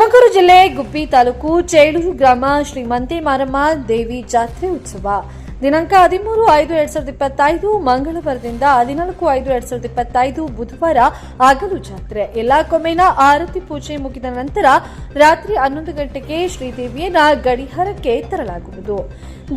ತುಮಕೂರು ಜಿಲ್ಲೆ ಗುಬ್ಬಿ ತಾಲೂಕು ಚೇಳೂರು ಗ್ರಾಮ ಶ್ರೀ ಮಂತೆ ಮಾರಮ್ಮ ದೇವಿ ಜಾತ್ರೆ ಉತ್ಸವ ದಿನಾಂಕ 13/5/2025 ಮಂಗಳವಾರದಿಂದ 14/5/2025 ಬುಧವಾರ ಆಗಲು ಜಾತ್ರೆ. ಎಲ್ಲಾ ಕೊಮ್ಮೆನ ಆರತಿ ಪೂಜೆ ಮುಗಿದ ನಂತರ ರಾತ್ರಿ 11 ಗಂಟೆಗೆ ಶ್ರೀದೇವಿಯನ್ನ ಗಡಿಹಾರಕ್ಕೆ ತರಲಾಗುವುದು.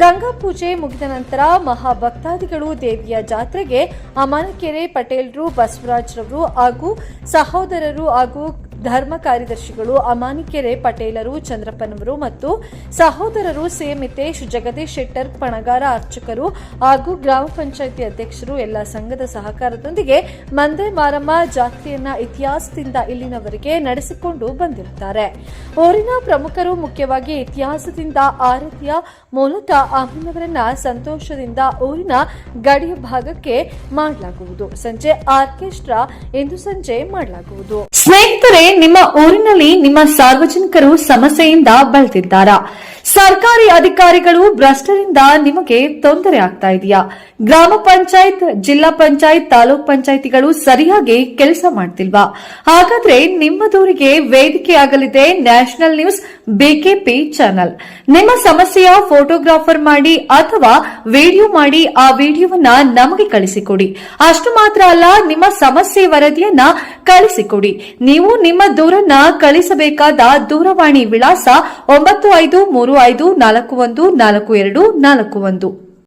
ಗಂಗಾ ಪೂಜೆ ಮುಗಿದ ನಂತರ ಮಹಾಭಕ್ತಾದಿಗಳು ದೇವಿಯ ಜಾತ್ರೆಗೆ ಅಮಾನಕೆರೆ ಪಟೇಲ್ರು, ಬಸವರಾಜ್ರವರು ಹಾಗೂ ಸಹೋದರರು ಹಾಗೂ ಧರ್ಮ ಕಾರ್ಯದರ್ಶಿಗಳು ಅಮಾನಿಕೆರೆ ಪಟೇಲರು, ಚಂದ್ರಪ್ಪನವರು ಮತ್ತು ಸಹೋದರರು ಮಿತೇಶ್, ಜಗದೀಶ್ ಶೆಟ್ಟರ್, ಪಣಗಾರ ಅರ್ಚಕರು ಹಾಗೂ ಗ್ರಾಮ ಪಂಚಾಯಿತಿ ಅಧ್ಯಕ್ಷರು ಎಲ್ಲ ಸಂಘದ ಸಹಕಾರದೊಂದಿಗೆ ಮಂದೆ ಮಾರಮ್ಮ ಜಾತ್ರೆಯನ್ನ ಇತಿಹಾಸದಿಂದ ಇಲ್ಲಿನವರೆಗೆ ನಡೆಸಿಕೊಂಡು ಬಂದಿರುತ್ತಾರೆ. ಊರಿನ ಪ್ರಮುಖರು ಮುಖ್ಯವಾಗಿ ಇತಿಹಾಸದಿಂದ ಆರತಿಯ ಮೂಲಕ ಅಮ್ಮನವರನ್ನ ಸಂತೋಷದಿಂದ ಊರಿನ ಗಡಿಯ ಭಾಗಕ್ಕೆ ಮಾಡಲಾಗುವುದು. ಸಂಜೆ ಆರ್ಕೆಸ್ಟ್ರಾ ಇಂದು ಸಂಜೆ ಮಾಡಲಾಗುವುದು. ಸ್ನೇಹಿತರೆ, ನಿಮ್ಮ ಊರಿನಲ್ಲಿ ನಿಮ್ಮ ಸಾರ್ವಜನಿಕರು ಸಮಸ್ಯೆಯಿಂದ ಬಳಲ್ತಿದ್ದಾರಾ? ಸರ್ಕಾರಿ ಅಧಿಕಾರಿಗಳು ಭ್ರಷ್ಟರಿಂದ ನಿಮಗೆ ತೊಂದರೆ ಆಗ್ತಾ ಇದೆಯಾ? ಗ್ರಾಮ ಪಂಚಾಯತ್, ಜಿಲ್ಲಾ ಪಂಚಾಯತ್, ತಾಲೂಕ್ ಪಂಚಾಯಿತಿಗಳು ಸರಿಯಾಗಿ ಕೆಲಸ ಮಾಡ್ತಿಲ್ವಾ? ಹಾಗಾದ್ರೆ ನಿಮ್ಮ ದೂರಿಗೆ ವೇದಿಕೆಯಾಗಲಿದೆ ನ್ಯಾಷನಲ್ ನ್ಯೂಸ್ ಬಿಕೆಪಿ ಚಾನೆಲ್. ನಿಮ್ಮ ಸಮಸ್ಯೆಯ ಫೋಟೋಗ್ರಾಫರ್ ಮಾಡಿ ಅಥವಾ ವಿಡಿಯೋ ಮಾಡಿ ಆ ವಿಡಿಯೋವನ್ನ ನಮಗೆ ಕಳಿಸಿಕೊಡಿ. ಅಷ್ಟು ಮಾತ್ರ ಅಲ್ಲ, ನಿಮ್ಮ ಸಮಸ್ಯೆ ವರದಿಯನ್ನ ಕಳಿಸಿಕೊಡಿ. ನೀವು ನಿಮ್ಮ ದೂರನ್ನ ಕಳಿಸಬೇಕಾದ ದೂರವಾಣಿ ವಿಳಾಸ 9535414241.